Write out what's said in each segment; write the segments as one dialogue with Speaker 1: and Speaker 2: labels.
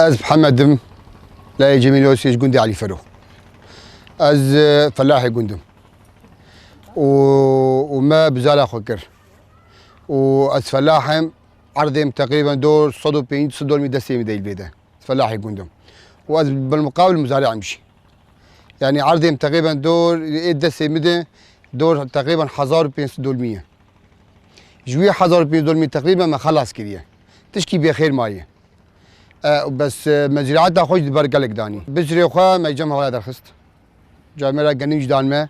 Speaker 1: از محمد دم لا جميل يوسف جندي علي فرو از فلاحي جندم وما بزال خكر واز فلاحم عرضهم تقريبا دور صدو بين صدو المدسي مدي البيده فلاحي جندم واز بالمقابل مزارع امشي يعني عرضهم تقريبا دور الدسي مدي دور تقريبا 1500 جويه 1500 تقريبا ما خلاص كريه تشكي بخير مايه بس مزرعتها خوش برقلك داني بجري خا ما يجمع ولا درخست جامعه جنيج دانمه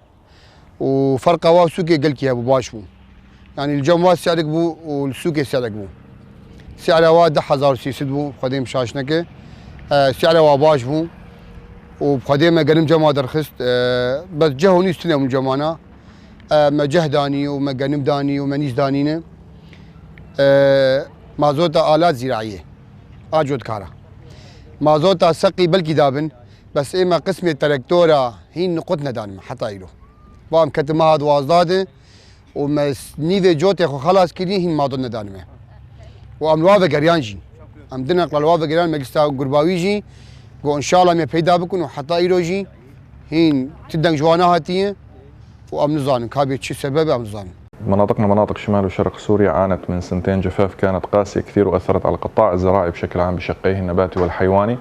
Speaker 1: وفرقه واو سوقي قلك يا ابو باشمو يعني الجو سعرك بو والسوق سعرك بو سعره وا 10600 بو قديم شاشنكه سعره وا باش بو وبقديم قرم جمع درخست بس جهوني استنى من جمانا ما جهداني وما قنم داني وما نيش دانينه مازوتا آلات زراعيه اجود كارا مازوتا سقي بالكدابن بس اما قسم التراكتورة هي نقطنا دانما حتى يلو بام كتما هاد وازداده وما نيفي جوتي خو خلاص كدي هي مادونا دانما وام لوافا قريانجي ام دنا قلا لوافا قريان مجلستا قرباويجي قو ان شاء الله ما بيدا بكون وحتى يلوجي هين تدن جوانا هاتيه وام نظام كابي تشي سبب ام نظام.
Speaker 2: مناطقنا مناطق شمال وشرق سوريا عانت من سنتين جفاف كانت قاسية كثير وأثرت على القطاع الزراعي بشكل عام بشقيه النباتي والحيواني.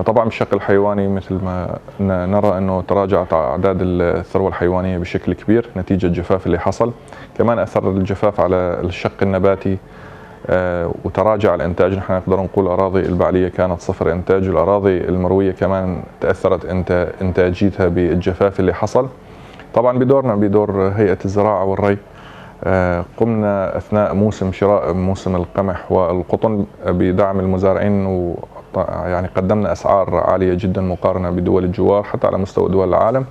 Speaker 2: طبعا بالشق الحيواني مثل ما نرى أنه تراجعت أعداد الثروة الحيوانية بشكل كبير نتيجة الجفاف اللي حصل. كمان أثر الجفاف على الشق النباتي وتراجع الإنتاج. نحن نقدر نقول الأراضي البعلية كانت صفر إنتاج والأراضي المروية كمان تأثرت إنتاجيتها بالجفاف اللي حصل. طبعا بدور هيئة الزراعة والري قمنا أثناء موسم شراء موسم القمح والقطن بدعم المزارعين يعني قدمنا أسعار عالية جدا مقارنة بدول الجوار حتى على مستوى دول العالم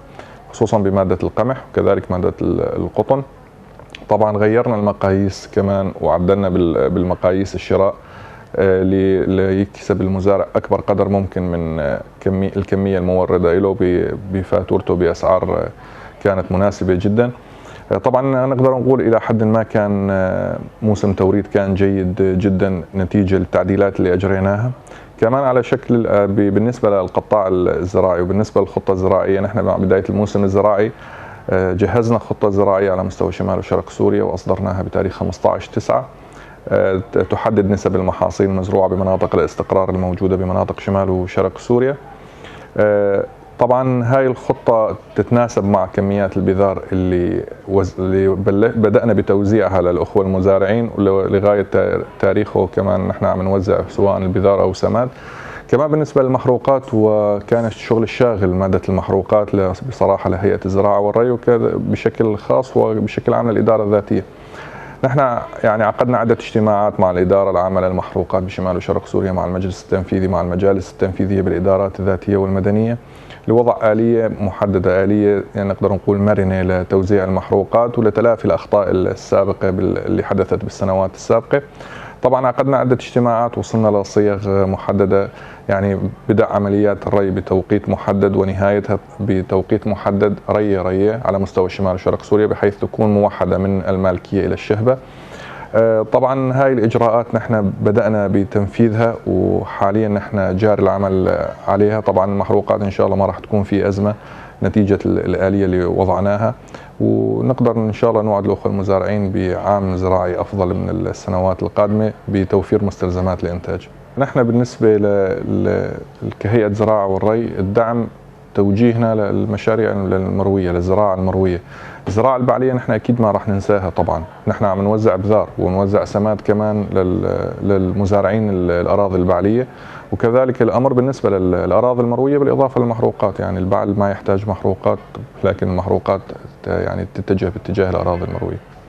Speaker 2: خصوصا بمادة القمح وكذلك مادة القطن. طبعا غيرنا المقاييس كمان وعدلنا بالمقاييس الشراء ليكسب المزارع أكبر قدر ممكن من الكمية الموردة له بفاتورته بأسعار كانت مناسبة جدا. طبعا نقدر نقول إلى حد ما كان موسم توريد كان جيد جدا نتيجة للتعديلات اللي أجريناها. كمان على شكل بالنسبة للقطاع الزراعي وبالنسبة للخطة الزراعية نحن مع بداية الموسم الزراعي جهزنا خطة زراعية على مستوى شمال وشرق سوريا وأصدرناها بتاريخ 15/9 تحدد نسب المحاصيل المزروعة بمناطق الاستقرار الموجودة بمناطق شمال وشرق سوريا. طبعا هاي الخطة تتناسب مع كميات البذار اللي بدأنا بتوزيعها للأخوة المزارعين ولغاية تاريخه كمان نحن عم نوزع سواء البذار أو سماد. كمان بالنسبة للمحروقات وكان الشغل الشاغل مادة المحروقات بصراحة لهيئة الزراعة والري وكذا بشكل خاص وبشكل عام للإدارة الذاتية. نحن يعني عقدنا عدة اجتماعات مع الإدارة العامة للمحروقات بشمال وشرق سوريا مع المجلس التنفيذي مع المجالس التنفيذية بالإدارات الذاتية والمدنية لوضع آلية محددة آلية يعني نقدر نقول مرنة لتوزيع المحروقات ولتلافي الأخطاء السابقة اللي حدثت بالسنوات السابقة. طبعا عقدنا عدة اجتماعات وصلنا لصيغ محددة يعني بدء عمليات الري بتوقيت محدد ونهايتها بتوقيت محدد ري على مستوى شمال وشرق سوريا بحيث تكون موحدة من المالكية إلى الشهبة. طبعا هاي الإجراءات نحن بدأنا بتنفيذها وحاليا نحن جاري العمل عليها. طبعا المحروقات إن شاء الله ما راح تكون في أزمة نتيجة الآلية اللي وضعناها ونقدر إن شاء الله نوعد الأخوة المزارعين بعام زراعي أفضل من السنوات القادمة بتوفير مستلزمات الإنتاج. نحن بالنسبة كهيئة زراعة والري الدعم توجيهنا للمشاريع المروية للزراعة المروية. الزراعة البعلية نحن أكيد ما راح ننساها. طبعا نحن عم نوزع بذار ونوزع سماد كمان للمزارعين الأراضي البعلية وكذلك الأمر بالنسبة للأراضي المروية بالإضافة للمحروقات. يعني البعل ما يحتاج محروقات لكن المحروقات يعني تتجه باتجاه الأراضي المروية.